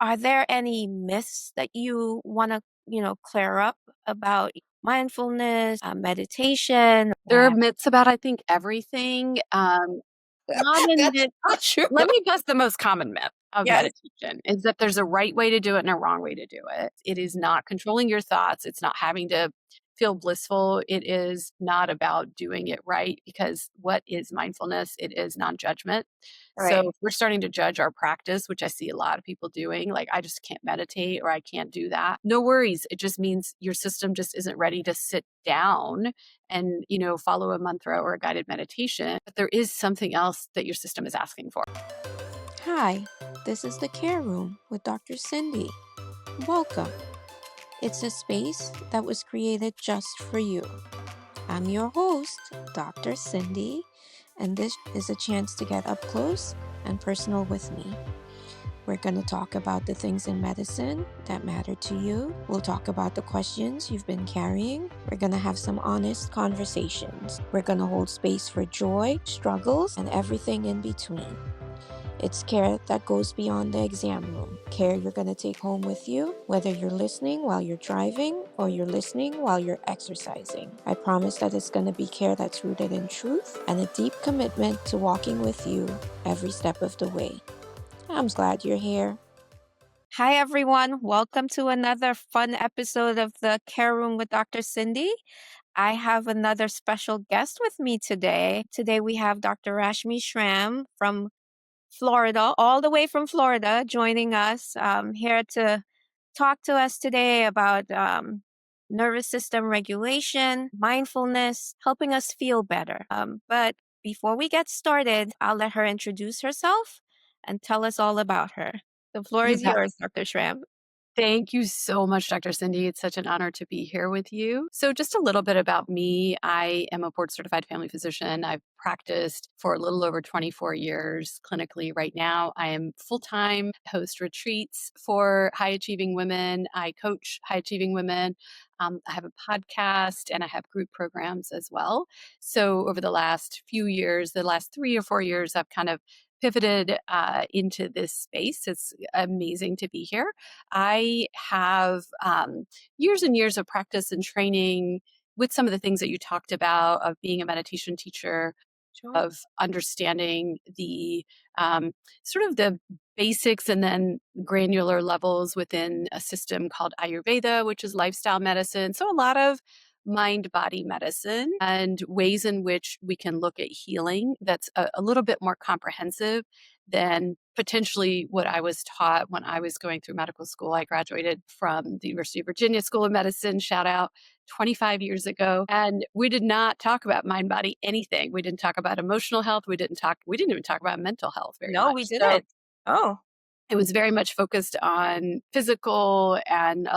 Are there any myths that you want to, clear up about mindfulness, meditation? There are myths about, I think, everything. Common That's myth not true. Let me guess the most common myth of Yes. meditation is that there's a right way to do it and a wrong way to do it. It is not controlling your thoughts. It's not having to feel blissful. It is not about doing it right because what is mindfulness? It is non judgment. So Right. if we're starting to judge our practice, which I see a lot of people doing, like, I just can't meditate or I can't do that. No worries. It just means your system just isn't ready to sit down and, follow a mantra or a guided meditation. But there is something else that your system is asking for. Hi, this is the Care Room with Dr. Cindy. Welcome. It's a space that was created just for you. I'm your host, Dr. Cindy, and this is a chance to get up close and personal with me. We're going to talk about the things in medicine that matter to you. We'll talk about the questions you've been carrying. We're going to have some honest conversations. We're going to hold space for joy, struggles, and everything in between. It's care that goes beyond the exam room. Care you're going to take home with you, whether you're listening while you're driving or you're listening while you're exercising. I promise that it's going to be care that's rooted in truth and a deep commitment to walking with you every step of the way. I'm glad you're here. Hi, everyone. Welcome to another fun episode of the Care Room with Dr. Cindy. I have another special guest with me today. Today we have Dr. Rashmi Schramm from Florida, all the way from Florida, joining us here to talk to us today about nervous system regulation, mindfulness, helping us feel better. But before we get started, I'll let her introduce herself and tell us all about her. The floor You is bet. yours, Dr. Schramm. Thank you so much, Dr. Cindy. It's such an honor to be here with you. So, just a little bit about me. I am a board certified family physician. I've practiced for a little over 24 years clinically right now. I am full time, host retreats for high achieving women. I coach high achieving women. I have a podcast and I have group programs as well. So, over the last few years, the last 3 or 4 years, I've kind of pivoted into this space. It's amazing to be here. I have years and years of practice and training with some of the things that you talked about of being a meditation teacher, Sure. of understanding the sort of the basics and then granular levels within a system called Ayurveda, which is lifestyle medicine. So, a lot of mind body medicine and ways in which we can look at healing that's a little bit more comprehensive than potentially what I was taught when I was going through medical school. I graduated from the University of Virginia School of Medicine, shout out, 25 years ago. And we did not talk about mind body anything. We didn't talk about emotional health. We didn't even talk about mental health very No, much. we So didn't. Oh, it was very much focused on physical and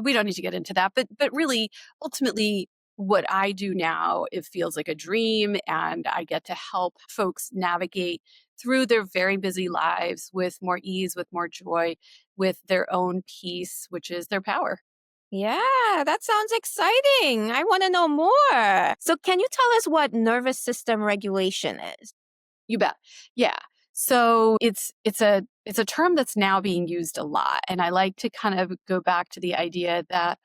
we don't need to get into that, but really ultimately what I do now, it feels like a dream, and I get to help folks navigate through their very busy lives with more ease, with more joy, with their own peace, which is their power. yeah, that sounds exciting. I want to know more. So, can you tell us what nervous system regulation is? You bet. Yeah. So it's a term that's now being used a lot, and I like to kind of go back to the idea that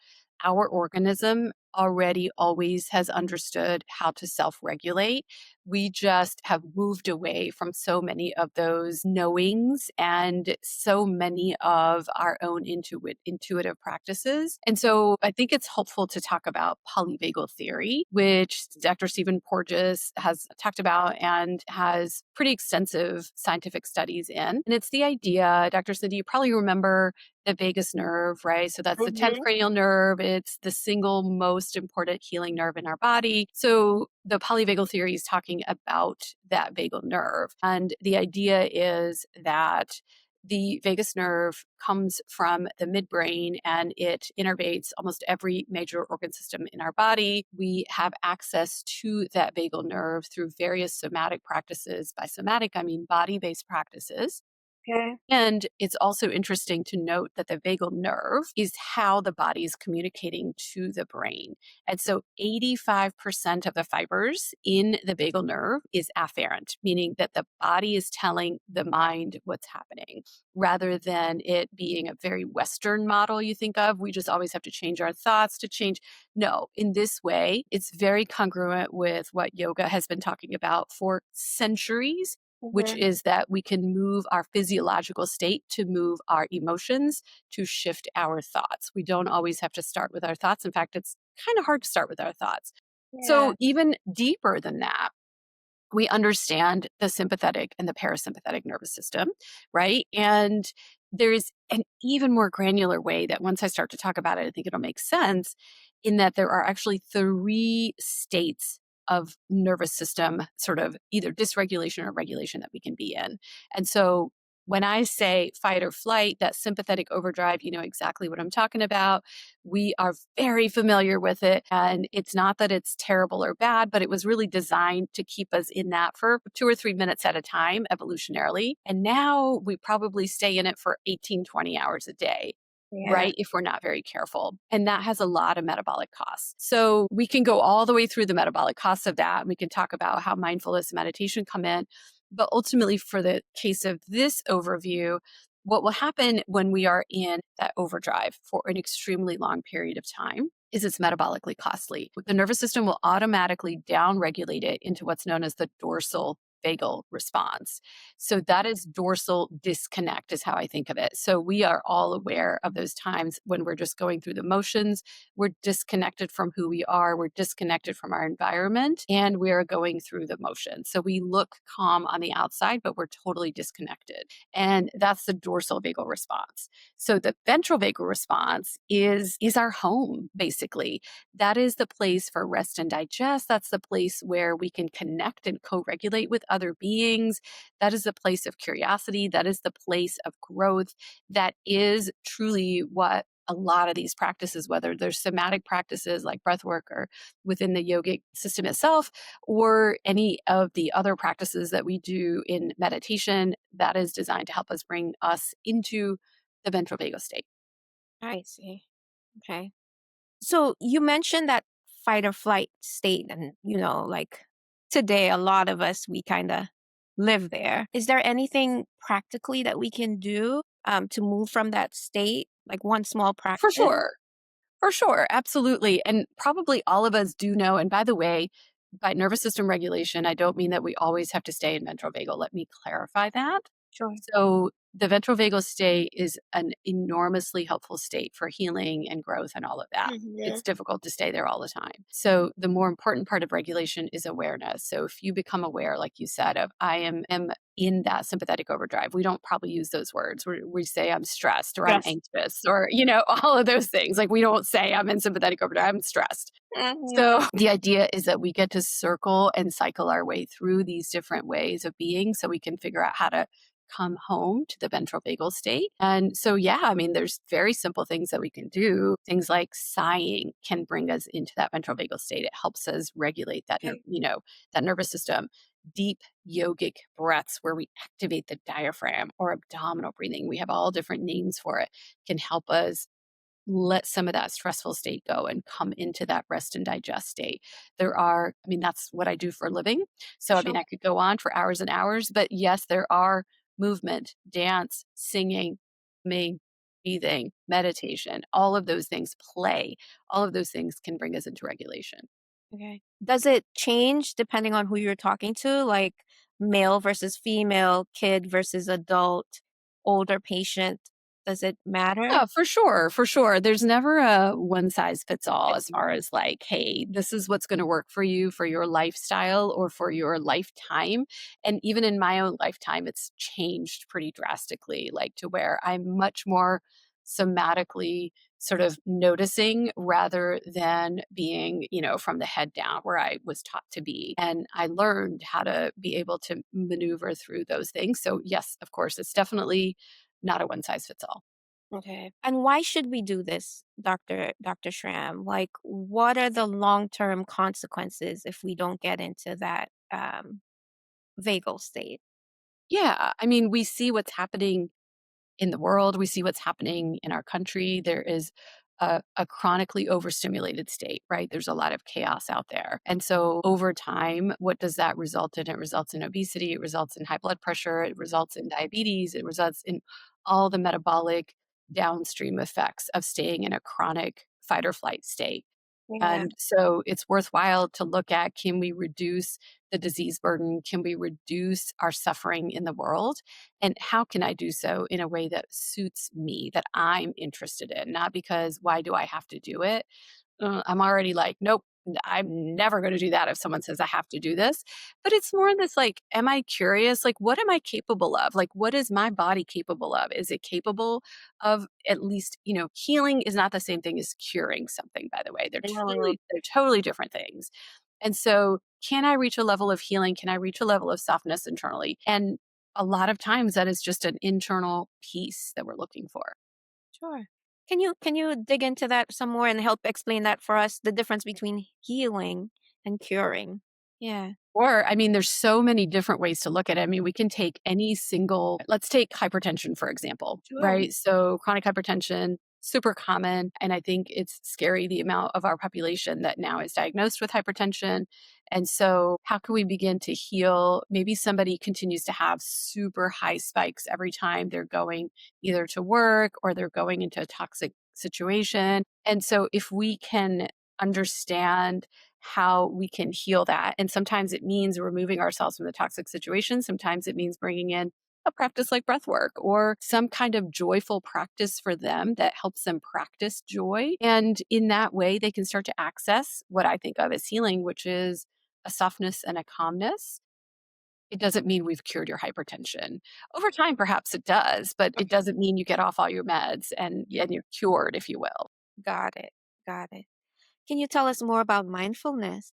our organism already always has understood how to self-regulate. We just have moved away from so many of those knowings and so many of our own intuitive practices. And so I think it's helpful to talk about polyvagal theory, which Dr. Stephen Porges has talked about and has pretty extensive scientific studies in. And it's the idea, Dr. Cindy, you probably remember the vagus nerve, right? So that's the 10th Hmm. cranial nerve. It's the single most important healing nerve in our body. So the polyvagal theory is talking about that vagal nerve. And the idea is that the vagus nerve comes from the midbrain and it innervates almost every major organ system in our body. We have access to that vagal nerve through various somatic practices. By somatic, I mean body based practices. Okay. And it's also interesting to note that the vagal nerve is how the body is communicating to the brain. And so 85% of the fibers in the vagal nerve is afferent, meaning that the body is telling the mind what's happening rather than it being a very Western model you think of. We just always have to change our thoughts to change. No, in this way, it's very congruent with what yoga has been talking about for centuries, which Hmm. is that we can move our physiological state to move our emotions to shift our thoughts. We don't always have to start with our thoughts. In fact, it's kind of hard to start with our thoughts. So, Yeah. even deeper than that, we understand the sympathetic and the parasympathetic nervous system, right? And there's an even more granular way that once I start to talk about it, I think it'll make sense in that there are actually three states of nervous system sort of either dysregulation or regulation that we can be in. And so when I say fight or flight, that sympathetic overdrive, you know exactly what I'm talking about. We are very familiar with it. And it's not that it's terrible or bad, but it was really designed to keep us in that for 2 or 3 minutes at a time, evolutionarily. And now we probably stay in it for 18, 20 hours a day. Yeah. Right, if we're not very careful. And that has a lot of metabolic costs. So we can go all the way through the metabolic costs of that. And we can talk about how mindfulness and meditation come in. But ultimately, for the case of this overview, what will happen when we are in that overdrive for an extremely long period of time is it's metabolically costly. The nervous system will automatically downregulate it into what's known as the dorsal vagal response. So that is dorsal disconnect, is how I think of it. So we are all aware of those times when we're just going through the motions. We're disconnected from who we are, we're disconnected from our environment, and we're going through the motion. So we look calm on the outside, but we're totally disconnected. And that's the dorsal vagal response. So the ventral vagal response is our home, basically. That is the place for rest and digest. That's the place where we can connect and co-regulate with other beings. That is the place of curiosity. That is the place of growth. That is truly what a lot of these practices, whether they're somatic practices like breath work or within the yogic system itself, or any of the other practices that we do in meditation, that is designed to help us bring us into the ventral vagal state. I see. Okay. So you mentioned that fight or flight state, and like today, a lot of us we kind of live there. Is there anything practically that we can do to move from that state? Like one small For practice? sure. For sure, absolutely. And probably all of us do know. And by the way, by nervous system regulation, I don't mean that we always have to stay in ventral vagal. Let me clarify that. Sure. So, the ventral vagal state is an enormously helpful state for healing and growth and all of that. Hmm. It's difficult to stay there all the time. So, the more important part of regulation is awareness. So, if you become aware, like you said, of am in that sympathetic overdrive, we don't probably use those words. We say I'm stressed or I'm Yes. anxious or, all of those things. Like we don't say I'm in sympathetic overdrive, I'm stressed. No. So the idea is that we get to circle and cycle our way through these different ways of being so we can figure out how to come home to the ventral vagal state. And so, yeah, I mean, there's very simple things that we can do. Things like sighing can bring us into that ventral vagal state. It helps us regulate that, Okay. that nervous system. Deep yogic breaths where we activate the diaphragm or abdominal breathing. We have all different names for it, can help us let some of that stressful state go and come into that rest and digest state. I mean, that's what I do for a living. So, I mean, Sure. I could go on for hours and hours, but yes, there are movement, dance, singing, humming, breathing, meditation, all of those things, play, all of those things can bring us into regulation. Okay. Does it change depending on who you're talking to? Like male versus female, kid versus adult, older patient? Does it matter? Yeah, for sure, for sure. There's never a one size fits all as Mhm. far as like, hey, this is what's going to work for you for your lifestyle or for your lifetime. And even in my own lifetime, it's changed pretty drastically, like to where I'm much more somatically sort of noticing rather than being, from the head down where I was taught to be. And I learned how to be able to maneuver through those things. So, yes, of course, it's definitely not a one size fits all. Okay. And why should we do this, Dr. Schramm? Like, what are the long-term consequences if we don't get into that vagal state? Yeah. I mean, we see what's happening in the world. We see what's happening in our country. There is a chronically overstimulated state, right? There's a lot of chaos out there. And so over time, what does that result in? It results in obesity, it results in high blood pressure, it results in diabetes, it results in all the metabolic downstream effects of staying in a chronic fight or flight state. Yeah. And so it's worthwhile to look at, can we reduce the disease burden? Can we reduce our suffering in the world? And how can I do so in a way that suits me, that I'm interested in? Not because, why do I have to do it? I'm already like, nope, I'm never going to do that if someone says I have to do this. But it's more this like, am I curious? Like, what am I capable of? Like, what is my body capable of? Is it capable of at least, healing is not the same thing as curing something, by the way. Mm, They're totally different things. And so, can I reach a level of healing? Can I reach a level of softness internally? And a lot of times that is just an internal peace that we're looking for. sure. Can you dig into that some more and help explain that for us, the difference between healing and curing? Yeah. Or, I mean, there's so many different ways to look at it. I mean, we can take any single, let's take hypertension, for example, Sure. right? So, chronic hypertension, super common. And I think it's scary the amount of our population that now is diagnosed with hypertension. And so, how can we begin to heal? Maybe somebody continues to have super high spikes every time they're going either to work or they're going into a toxic situation. And so, if we can understand how we can heal that. And sometimes it means removing ourselves from the toxic situation. Sometimes it means bringing in a practice like breath work or some kind of joyful practice for them that helps them practice joy. And in that way, they can start to access what I think of as healing, which is a softness and a calmness. It doesn't mean we've cured your hypertension. Over time, perhaps it does, but it Okay. doesn't mean you get off all your meds and you're cured, if you will. Got it. Got it. Can you tell us more about mindfulness?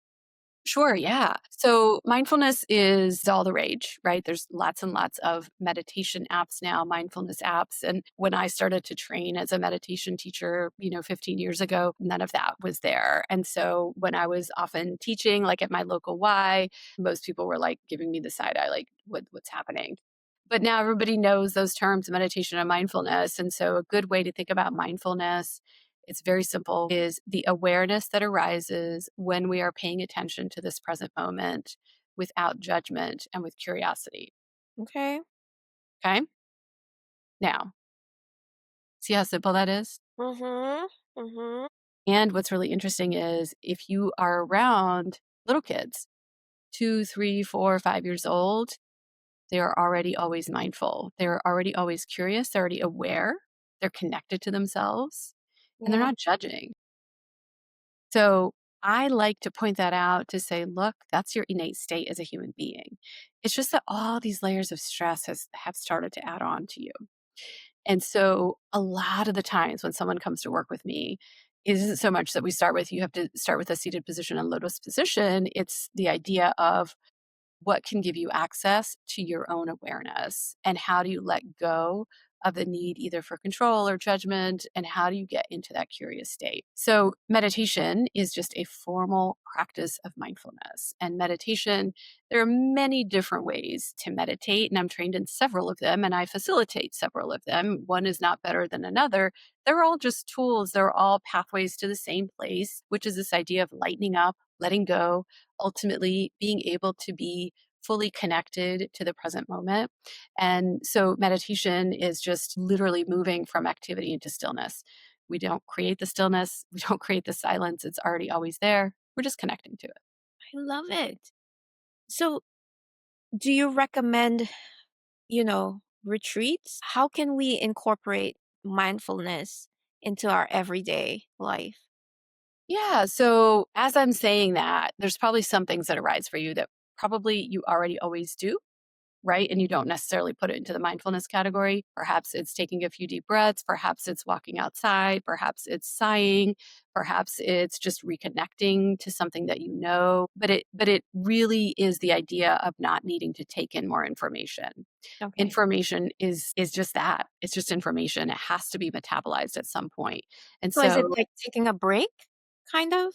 Sure, yeah. So mindfulness is all the rage, right? There's lots and lots of meditation apps now, mindfulness apps. And when I started to train as a meditation teacher, 15 years ago, none of that was there. And so when I was often teaching, like at my local Y, most people were like giving me the side eye, like, what's happening? But now everybody knows those terms, meditation and mindfulness. And so a good way to think about mindfulness, it's very simple, is the awareness that arises when we are paying attention to this present moment without judgment and with curiosity. Okay. Okay. Now, see how simple that is? Mm-hmm. Mm-hmm. And what's really interesting is if you are around little kids, 2, 3, 4, 5 years old, they are already always mindful. They're already always curious. They're already aware. They're connected to themselves and they're Yeah. not judging. So I like to point that out to say, look, that's your innate state as a human being. It's just that all these layers of stress have started to add on to you. And so a lot of the times when someone comes to work with me, it isn't so much that we start with, you have to start with a seated position and lotus position. It's the idea of what can give you access to your own awareness and how do you let go of the need either for control or judgment, and how do you get into that curious state. So meditation is just a formal practice of mindfulness. And meditation, there are many different ways to meditate, and I'm trained in several of them and I facilitate several of them. One is not better than another. They're all just tools. They're all pathways to the same place, which is this idea of lightening up, letting go, ultimately being able to be fully connected to the present moment. And so meditation is just literally moving from activity into stillness. We don't create the stillness, we don't create the silence. It's already always there. We're just connecting to it. I love it. So, do you recommend, retreats? How can we incorporate mindfulness into our everyday life? Yeah. So as I'm saying that, there's probably some things that arise for you that probably you already always do, right? And you don't necessarily put it into the mindfulness category. Perhaps it's taking a few deep breaths. Perhaps it's walking outside. Perhaps it's sighing. Perhaps it's just reconnecting to something that you know. But it really is the idea of not needing to take in more information. Okay. Information is just that. It's just information. It has to be metabolized at some point. And So, is it so like taking a break, kind of?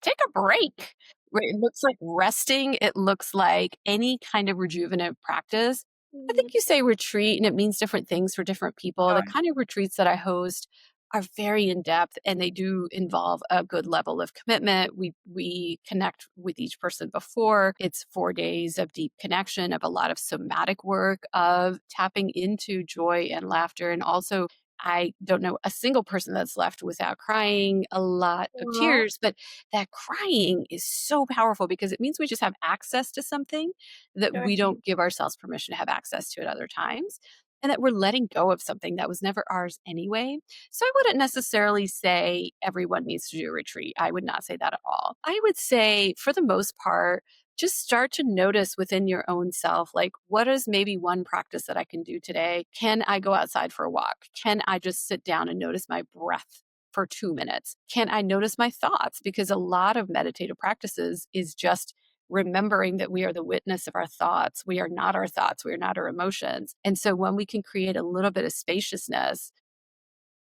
take a break. Right, it looks like resting. It looks like any kind of rejuvenative practice I think you say retreat, and it means different things for different people. The Sure. kind of retreats that I host are very in depth, and they do involve a good level of commitment. We connect with each person before. It's 4 days of deep connection, of a lot of somatic work, of tapping into joy and laughter, and also. I don't know a single person that's left without crying, a lot of Aw, tears, but that crying is so powerful because it means we just have access to something that sure. we don't give ourselves permission to have access to at other times, and that we're letting go of something that was never ours anyway. So I wouldn't necessarily say everyone needs to do a retreat. I would not say that at all. I would say, for the most part, just start to notice within your own self, like, what is maybe one practice that I can do today? Can I go outside for a walk? Can I just sit down and notice my breath for 2 minutes? Can I notice my thoughts? Because a lot of meditative practices is just remembering that we are the witness of our thoughts. We are not our thoughts. We are not our emotions. And so when we can create a little bit of spaciousness,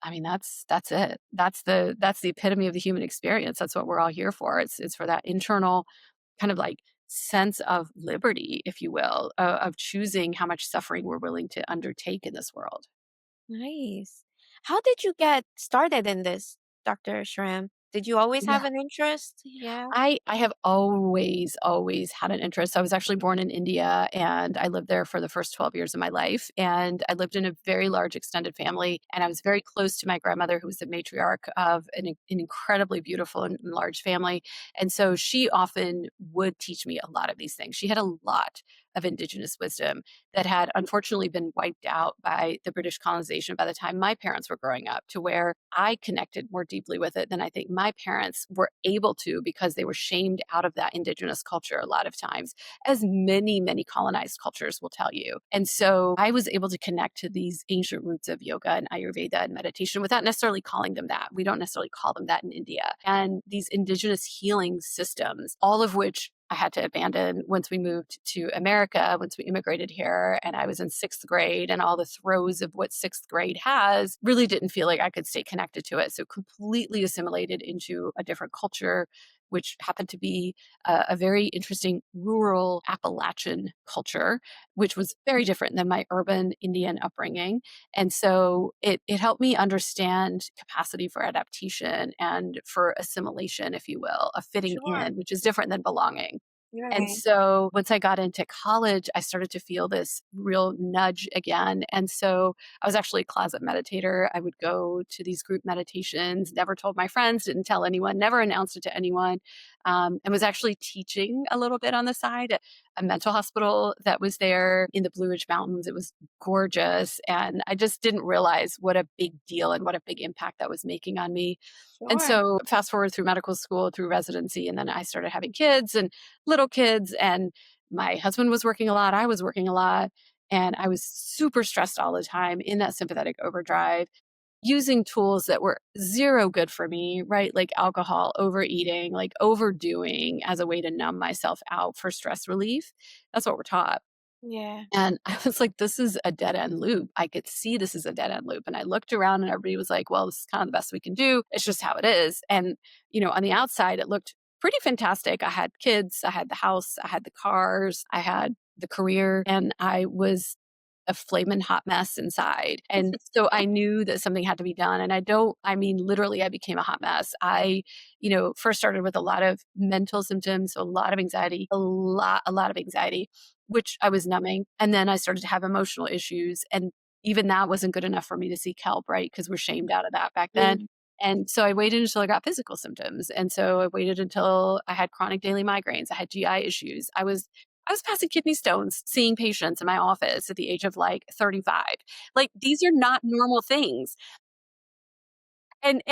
I mean, that's it. That's the epitome of the human experience. That's what we're all here for. It's for that internal kind of like sense of liberty, if you will, of choosing how much suffering we're willing to undertake in this world. Nice. How did you get started in this, Dr. Schramm? Did you always Yeah. have an interest? Yeah. I have always had an interest. I was actually born in India, and I lived there for the first 12 years of my life, and I lived in a very large extended family, and I was very close to my grandmother, who was the matriarch of an incredibly beautiful and large family, and so she often would teach me a lot of these things. She had a lot of indigenous wisdom that had unfortunately been wiped out by the British colonization by the time my parents were growing up, to where I connected more deeply with it than I think my parents were able to, because they were shamed out of that indigenous culture a lot of times, as many colonized cultures will tell you. And so I was able to connect to these ancient roots of yoga and Ayurveda and meditation without necessarily calling them that. We don't necessarily call them that in India. And these indigenous healing systems, all of which I had to abandon once we moved to America, once we immigrated here, and I was in sixth grade, and all the throes of what sixth grade has, really didn't feel like I could stay connected to it. So completely assimilated into a different culture, which happened to be a very interesting rural Appalachian culture, which was very different than my urban Indian upbringing. And so it helped me understand capacity for adaptation and for assimilation, if you will, of fitting Sure. in, which is different than belonging. And Right. so once I got into college, I started to feel this real nudge again. And so I was actually a closet meditator. I would go to these group meditations, never told my friends, didn't tell anyone, never announced it to anyone, and was actually teaching a little bit on the side at a mental hospital that was there in the Blue Ridge Mountains. It was gorgeous. And I just didn't realize what a big deal and what a big impact that was making on me. And Sure. so fast forward through medical school, through residency, and then I started having kids and little kids, and my husband was working a lot, I was working a lot, and I was super stressed all the time in that sympathetic overdrive, using tools that were zero good for me, right? Like alcohol, overeating, like overdoing as a way to numb myself out for stress relief. That's what we're taught. Yeah. And I was like, this is a dead end loop. I could see this is a dead end loop. And I looked around and everybody was like, well, this is kind of the best we can do. It's just how it is. And, on the outside, it looked pretty fantastic. I had kids, I had the house, I had the cars, I had the career, and I was a flaming hot mess inside. And so I knew that something had to be done. And I mean, literally, I became a hot mess. I, first started with a lot of mental symptoms, so a lot of anxiety, a lot of anxiety, which I was numbing. And then I started to have emotional issues. And even that wasn't good enough for me to seek help, right? Because we're shamed out of that back then. Mm. And so I waited until I got physical symptoms. And so I waited until I had chronic daily migraines. I had GI issues. I was passing kidney stones, seeing patients in my office at the age of like 35. Like, these are not normal things. And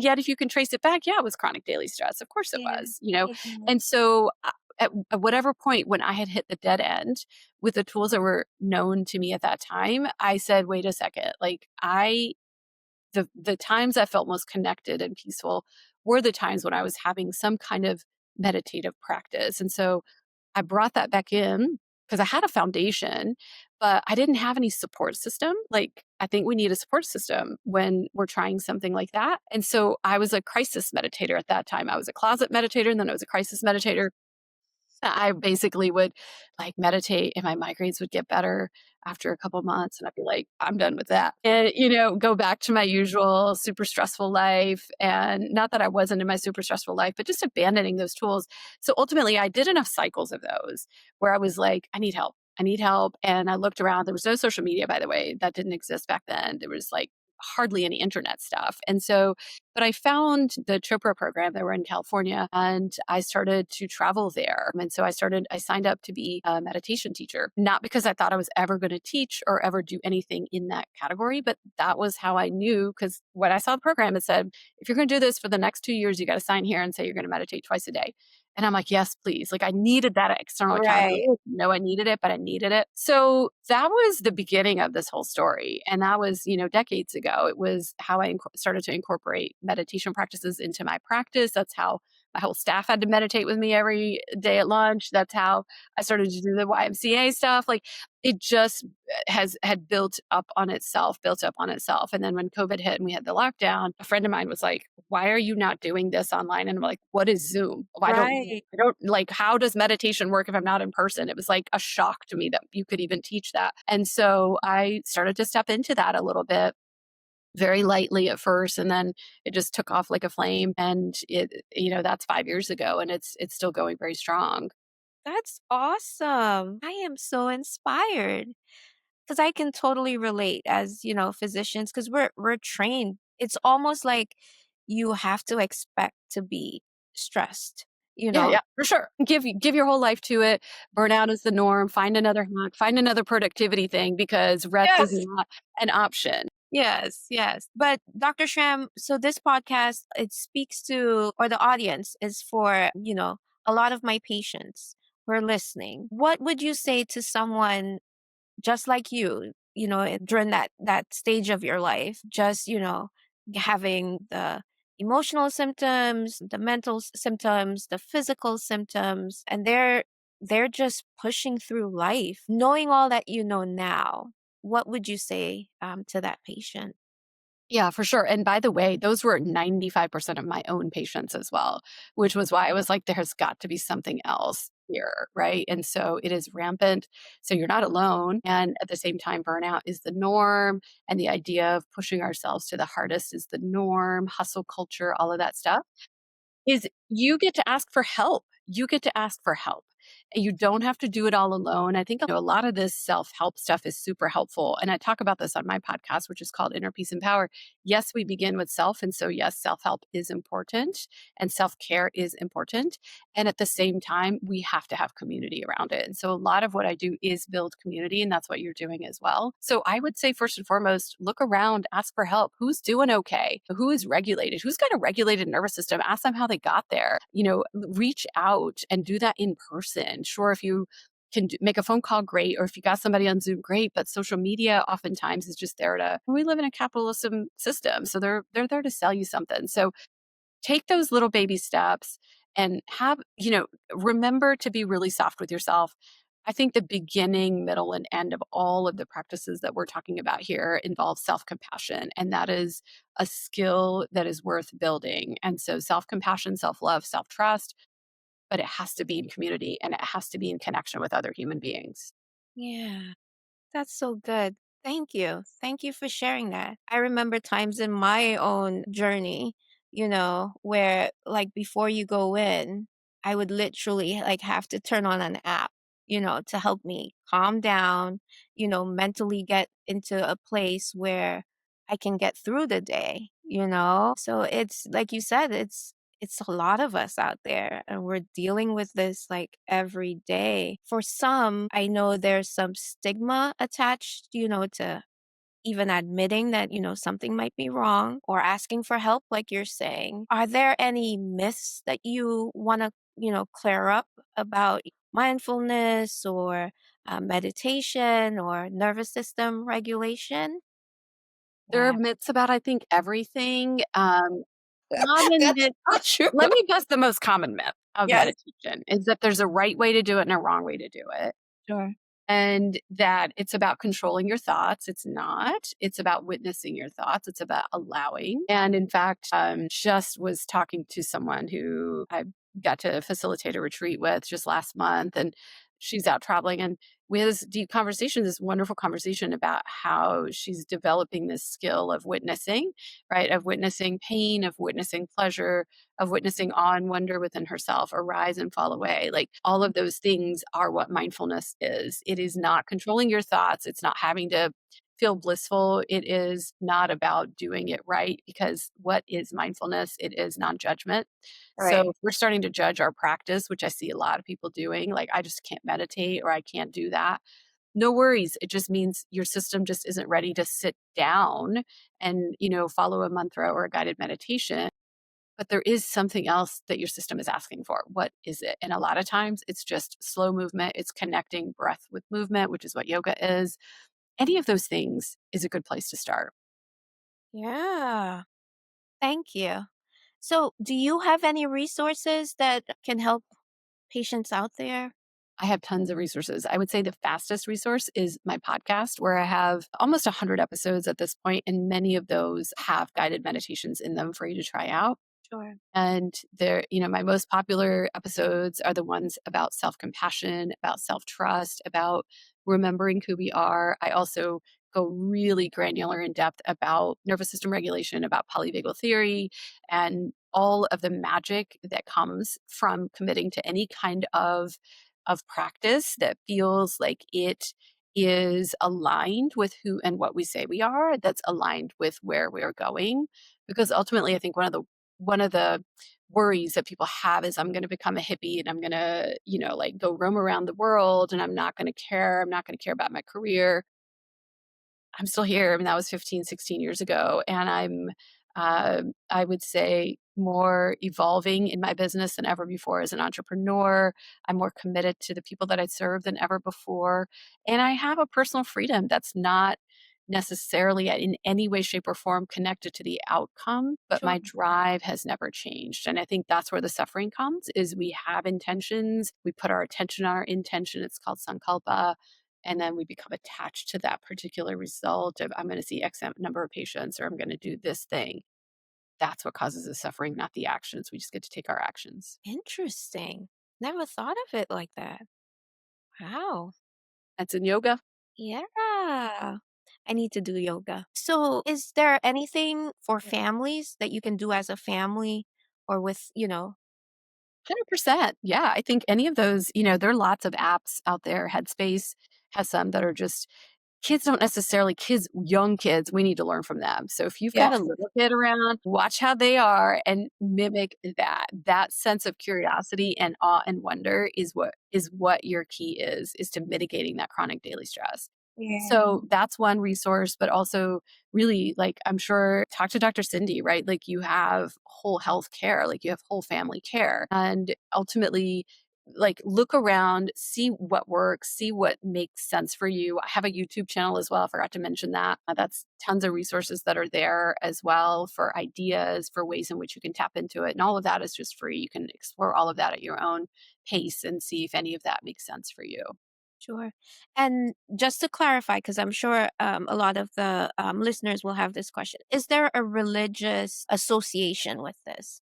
yet if you can trace it back, yeah, it was chronic daily stress. Of course it Yeah. was. Yeah. And so at whatever point when I had hit the dead end with the tools that were known to me at that time, I said, wait a second, like the times I felt most connected and peaceful were the times when I was having some kind of meditative practice. And so I brought that back in because I had a foundation, but I didn't have any support system. Like, I think we need a support system when we're trying something like that. And so I was a crisis meditator at that time. I was a closet meditator, and then I was a crisis meditator. I basically would like meditate and my migraines would get better after a couple months and I'd be like, I'm done with that. And, go back to my usual super stressful life. And not that I wasn't in my super stressful life, but just abandoning those tools. So ultimately, I did enough cycles of those where I was like, I need help. I need help. And I looked around. There was no social media, by the way, that didn't exist back then. There was like hardly any internet stuff. And so, but I found the Chopra program. They were in California and I started to travel there. And so I signed up to be a meditation teacher, not because I thought I was ever going to teach or ever do anything in that category, but that was how I knew. Because when I saw the program, it said, if you're going to do this for the next 2 years, you got to sign here and say you're going to meditate twice a day. And I'm like, yes, please. Like I needed that external accountability. Right. No, I needed it, but I needed it. So that was the beginning of this whole story. And that was, decades ago. It was how I started to incorporate meditation practices into my practice. That's how my whole staff had to meditate with me every day at lunch. That's how I started to do the YMCA stuff. Like it just had built up on itself. And then when COVID hit and we had the lockdown, a friend of mine was like, why are you not doing this online? And I'm like, what is Zoom? Right. I don't like, how does meditation work if I'm not in person? It was like a shock to me that you could even teach that. And so I started to step into that a little bit, very lightly at first, and then it just took off like a flame. And that's 5 years ago and it's still going very strong. That's awesome. I am so inspired because I can totally relate as, physicians because we're trained. It's almost like you have to expect to be stressed, you Yeah, know. yeah, for sure. Give your whole life to it. Burnout is the norm. Find another hack, find another productivity thing because rest is Yes. not an option. Yes, yes. But Dr. Shram, so this podcast, it speaks to, or the audience is for, a lot of my patients who are listening. What would you say to someone just like you, during that stage of your life, just, having the emotional symptoms, the mental symptoms, the physical symptoms, and they're just pushing through life. Knowing all that you know now, what would you say to that patient? Yeah, for sure. And by the way, those were 95% of my own patients as well, which was why I was like, there's got to be something else here. Right. And so it is rampant. So you're not alone. And at the same time, burnout is the norm. And the idea of pushing ourselves to the hardest is the norm, hustle culture, all of that stuff is you get to ask for help. You get to ask for help. And you don't have to do it all alone. I think a lot of this self help stuff is super helpful. And I talk about this on my podcast, which is called Inner Peace and Power. Yes, we begin with self. And so, yes, self help is important and self care is important. And at the same time, we have to have community around it. And so, a lot of what I do is build community, and that's what you're doing as well. So, I would say, first and foremost, look around, ask for help. Who's doing okay? Who is regulated? Who's got a regulated nervous system? Ask them how they got there. Reach out and do that in person. Sure, if you can make a phone call, great. Or if you got somebody on Zoom, great. But social media oftentimes is just there to, we live in a capitalism system. So they're there to sell you something. So take those little baby steps and remember to be really soft with yourself. I think the beginning, middle, and end of all of the practices that we're talking about here involves self compassion. And that is a skill that is worth building. And so self compassion, self love, self trust, but it has to be in community and it has to be in connection with other human beings. Yeah. That's so good. Thank you. Thank you for sharing that. I remember times in my own journey, where like before you go in, I would literally like have to turn on an app, to help me calm down, mentally get into a place where I can get through the day, So it's like you said, it's a lot of us out there and we're dealing with this like every day. For some, I know there's some stigma attached, to even admitting that, something might be wrong or asking for help, like you're saying. Are there any myths that you want to, clear up about mindfulness or meditation or nervous system regulation? There are Yeah. myths about, I think, everything. Common That's myth. not true. Let me bust the most common myth of Yes. meditation is that there's a right way to do it and a wrong way to do it. Sure. and that it's about controlling your thoughts. It's not. It's about witnessing your thoughts. It's about allowing. And in fact, just was talking to someone who I got to facilitate a retreat with just last month, and she's out traveling. And we had this deep conversation, this wonderful conversation about how she's developing this skill of witnessing, right? Of witnessing pain, of witnessing pleasure, of witnessing awe and wonder within herself, arise and fall away. Like all of those things are what mindfulness is. It is not controlling your thoughts. It's not having to feel blissful. It is not about doing it right, because what is mindfulness? It is non judgment. So Right. if we're starting to judge our practice, which I see a lot of people doing, like I just can't meditate or I can't do that. No worries. It just means your system just isn't ready to sit down and, follow a mantra or a guided meditation, but there is something else that your system is asking for. What is it? And a lot of times it's just slow movement. It's connecting breath with movement, which is what yoga is. Any of those things is a good place to start. Yeah. Thank you. So, do you have any resources that can help patients out there? I have tons of resources. I would say the fastest resource is my podcast, where I have almost 100 episodes at this point, and many of those have guided meditations in them for you to try out. Sure. And my most popular episodes are the ones about self compassion, about self trust, about remembering who we are. I also go really granular in depth about nervous system regulation, about polyvagal theory, and all of the magic that comes from committing to any kind of practice that feels like it is aligned with who and what we say we are, that's aligned with where we are going. Because ultimately, I think one of the worries that people have is I'm going to become a hippie and I'm going to, like go roam around the world and I'm not going to care. I'm not going to care about my career. I'm still here. I mean, that was 15, 16 years ago. And I would say, more evolving in my business than ever before as an entrepreneur. I'm more committed to the people that I serve than ever before. And I have a personal freedom that's not necessarily in any way, shape, or form connected to the outcome, but Sure. my drive has never changed. And I think that's where the suffering comes is we have intentions. We put our attention on our intention. It's called sankalpa, and then we become attached to that particular result of I'm going to see X number of patients or I'm going to do this thing. That's what causes the suffering, not the actions. We just get to take our actions. Interesting. Never thought of it like that. Wow. That's in yoga. Yeah. I need to do yoga. So, is there anything for families that you can do as a family or with? 100%. Yeah. I think any of those, there are lots of apps out there. Headspace has some that are just kids don't necessarily young kids, we need to learn from them. So if you've got a Yes. little kid around, watch how they are and mimic that. That sense of curiosity and awe and wonder is what your key is to mitigating that chronic daily stress. Yeah. So that's one resource, but also really like I'm sure talk to Dr. Cindy, right? Like you have whole health care, like you have whole family care. And ultimately like look around, see what works, see what makes sense for you. I have a YouTube channel as well. I forgot to mention that. That's tons of resources that are there as well for ideas, for ways in which you can tap into it. And all of that is just free. You can explore all of that at your own pace and see if any of that makes sense for you. Sure. And just to clarify, because I'm sure a lot of the listeners will have this question, is there a religious association with this?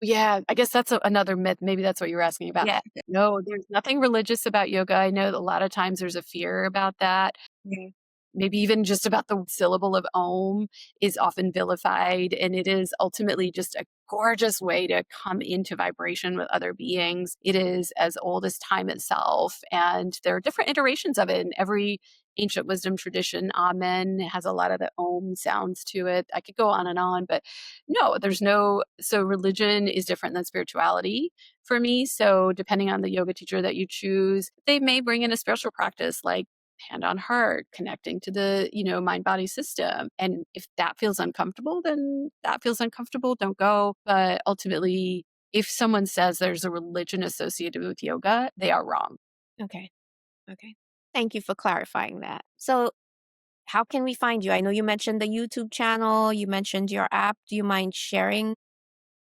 Yeah, I guess that's another myth. Maybe that's what you were asking about. Yeah. No, there's nothing religious about yoga. I know that a lot of times there's a fear about that. Yeah. Maybe even just about the syllable of Om is often vilified, and it is ultimately just a gorgeous way to come into vibration with other beings. It is as old as time itself, and there are different iterations of it in every ancient wisdom tradition. Amen has a lot of the Om sounds to it. I could go on, but no, so religion is different than spirituality for me. So depending on the yoga teacher that you choose, they may bring in a spiritual practice like hand on heart, connecting to the, mind body system. And if that feels uncomfortable, then that feels uncomfortable. Don't go. But ultimately, if someone says there's a religion associated with yoga, they are wrong. Okay. Okay. Thank you for clarifying that. So, how can we find you? I know you mentioned the YouTube channel, you mentioned your app. Do you mind sharing?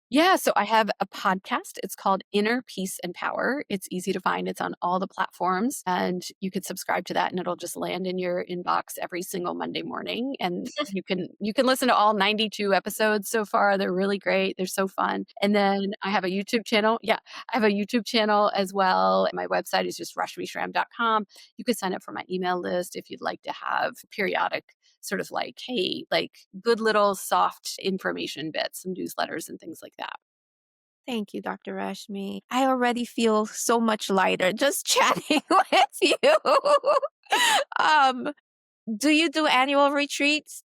Yeah, so I have a podcast. It's called Inner Peace and Power. It's easy to find. It's on all the platforms, and you could subscribe to that and it'll just land in your inbox every single Monday morning, and you can listen to all 92 episodes so far. They're really great. They're so fun. And then I have a YouTube channel. Yeah, I have a YouTube channel as well. My website is just rashmischramm.com. You could sign up for my email list if you'd like to have periodic sort of like, hey, like good little soft information bits, some newsletters and things like that. Thank you, Dr. Rashmi. I already feel so much lighter just chatting with you. um, do you do annual retreats?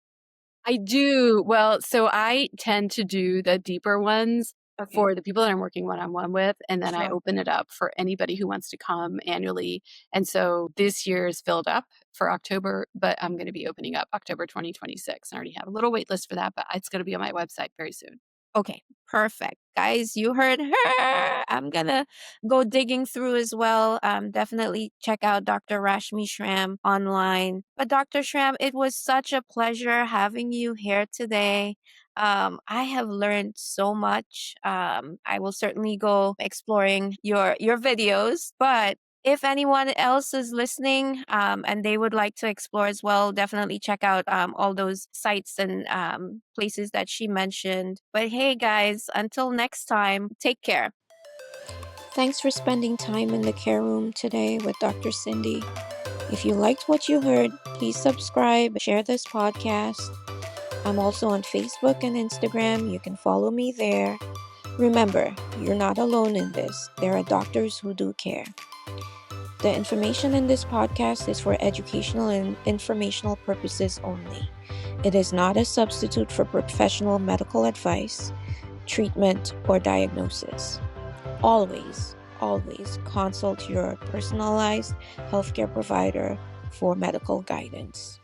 I do. Well, so I tend to do the deeper ones Okay, for the people that I'm working one-on-one with, and then I sure. open it up for anybody who wants to come annually. And so this year is filled up for October, but I'm going to be opening up October 2026. I already have a little wait list for that, but it's going to be on my website very soon. Okay, perfect. Guys, you heard her. I'm gonna go digging through as well. Definitely check out Dr. Rashmi Schramm online. But Dr. Schramm, it was such a pleasure having you here today. I have learned so much. I will certainly go exploring your videos, but if anyone else is listening and they would like to explore as well, definitely check out all those sites and places that she mentioned. But hey, guys, until next time, take care. Thanks for spending time in the care room today with Dr. Cindy. If you liked what you heard, please subscribe, share this podcast. I'm also on Facebook and Instagram. You can follow me there. Remember, you're not alone in this. There are doctors who do care. The information in this podcast is for educational and informational purposes only. It is not a substitute for professional medical advice, treatment, or diagnosis. Always, always consult your personalized healthcare provider for medical guidance.